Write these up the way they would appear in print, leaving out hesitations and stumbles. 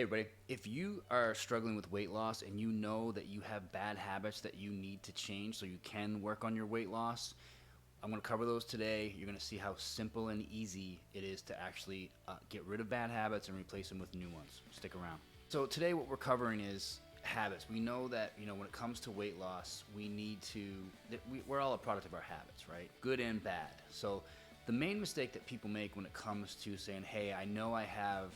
Hey everybody, if you are struggling with weight loss and you know that you have bad habits that you need to change so you can work on your weight loss, I'm going to cover those today. You're going to see how simple and easy it is to actually get rid of bad habits and replace them with new ones. Stick around. So today what we're covering is habits. We know that, when it comes to weight loss, we're all a product of our habits, right? Good and bad. So the main mistake that people make when it comes to saying, hey, I know I have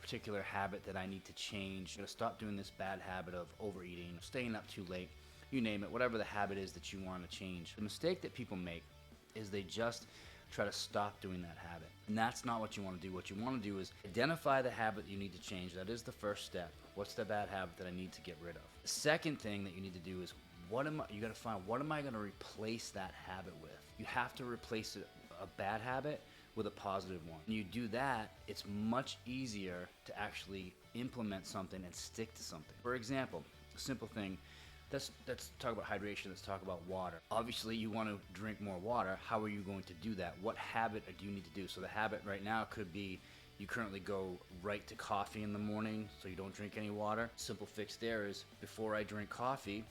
particular habit that I need to change. I'm gonna stop doing this bad habit of overeating, staying up too late, you name it, whatever the habit is that you want to change. The mistake that people make is they just try to stop doing that habit. And that's not what you want to do. What you want to do is identify the habit you need to change. That is the first step. What's the bad habit that I need to get rid of? The second thing that you need to do is you got to find what am I going to replace that habit with? You have to replace a bad habit with a positive one. When you do that, it's much easier to actually implement something and stick to something. For example, a simple thing, let's talk about hydration, let's talk about water. Obviously, you want to drink more water. How are you going to do that? What habit do you need to do? So the habit right now could be you currently go right to coffee in the morning, so you don't drink any water. Simple fix there is before I drink coffee,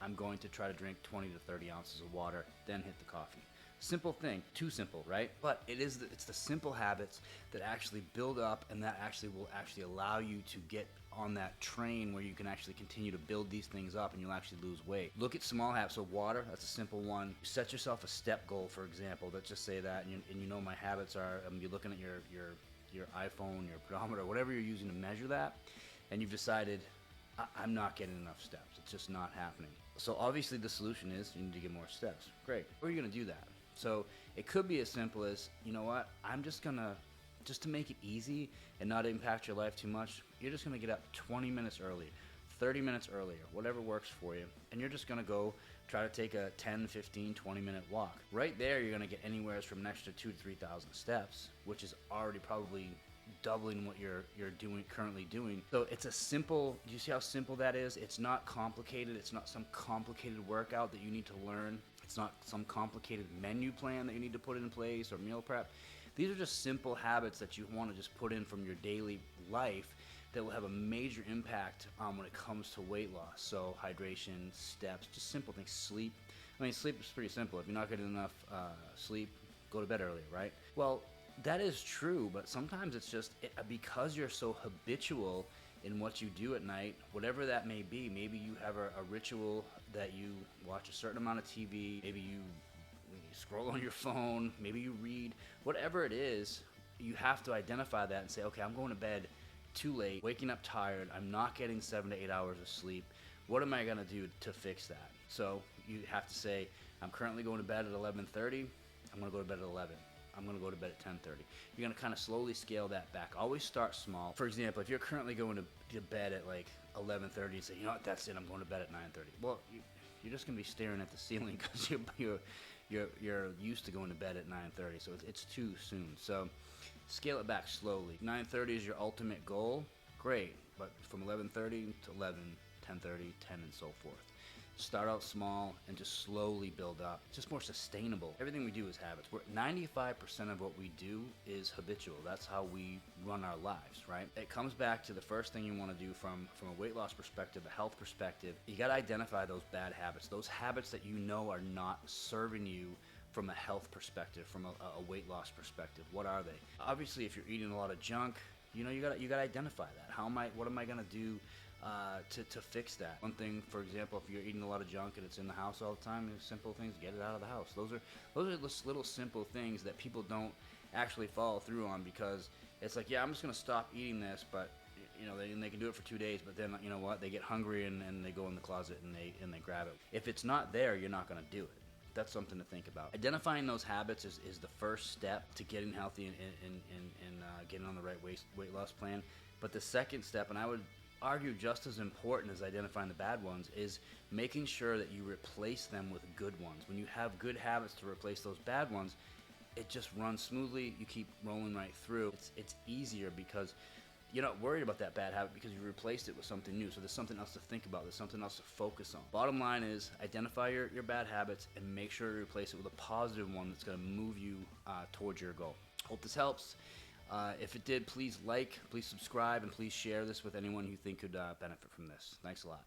I'm going to try to drink 20 to 30 ounces of water, then hit the coffee. Simple thing, too simple, right? But it's the simple habits that actually build up and that will allow you to get on that train where you can actually continue to build these things up and you'll actually lose weight. Look at small habits. So water, that's a simple one. Set yourself a step goal, for example. Let's just say that, and you know my habits are, you're looking at your iPhone, your pedometer, whatever you're using to measure that, and you've decided, I'm not getting enough steps. It's just not happening. So obviously the solution is you need to get more steps. Great. How are you going to do that? So it could be as simple as, you know what, I'm just to make it easy and not impact your life too much, you're just gonna get up 20 minutes early, 30 minutes earlier, whatever works for you, and you're just gonna go try to take a 10, 15, 20-minute walk. Right there, you're gonna get anywhere from an extra 2,000 to 3,000 steps, which is already probably doubling what you're currently doing. So it's a simple, do you see how simple that is? It's not complicated. It's not some complicated workout that you need to learn. It's not some complicated menu plan that you need to put in place or meal prep. These are just simple habits that you want to just put in from your daily life that will have a major impact when it comes to weight loss. So hydration, steps, just simple things. Sleep. I mean, sleep is pretty simple. If you're not getting enough sleep, go to bed earlier, right? Well, that is true, but sometimes it's just because you're so habitual in what you do at night, whatever that may be. Maybe you have a ritual that you watch a certain amount of TV, maybe you scroll on your phone, maybe you read, whatever it is, you have to identify that and say, okay, I'm going to bed too late, waking up tired, I'm not getting 7 to 8 hours of sleep. What am I going to do to fix that? So you have to say, I'm currently going to bed at 11:30, I'm going to go to bed at 11. I'm going to go to bed at 10:30. You're going to kind of slowly scale that back. Always start small. For example, if you're currently going to bed at like 11:30 and say, you know what, that's it, I'm going to bed at 9:30. Well, you're just going to be staring at the ceiling because you're used to going to bed at 9:30. So it's too soon. So scale it back slowly. 9:30 is your ultimate goal. Great. But from 11:30 to 11, 10:30, 10, and so forth. Start out small and just slowly build up. It's just more sustainable. Everything we do is habits. 95% of what we do is habitual. That's how we run our lives, right? It comes back to the first thing you want to do from a weight loss perspective, a health perspective. You got to identify those bad habits, those habits that you know are not serving you from a health perspective, from a weight loss perspective. What are they? Obviously, if you're eating a lot of junk, you got to identify that. What am I going to do to fix that? One thing, for example, if you're eating a lot of junk and it's in the house all the time, simple things, get it out of the house. Those are just little simple things that people don't actually follow through on, because it's like, yeah, I'm just going to stop eating this, but they can do it for 2 days, but then you know what? They get hungry and they go in the closet and they grab it. If it's not there, you're not going to do it. That's something to think about. Identifying those habits is the first step to getting healthy and getting on the right weight loss plan. But the second step, and I would argue just as important as identifying the bad ones, is making sure that you replace them with good ones. When you have good habits to replace those bad ones, it just runs smoothly. You keep rolling right through. It's easier because you're not worried about that bad habit because you replaced it with something new. So there's something else to think about. There's something else to focus on. Bottom line is identify your bad habits and make sure to replace it with a positive one that's going to move you towards your goal. Hope this helps. If it did, please like, please subscribe, and please share this with anyone you think could benefit from this. Thanks a lot.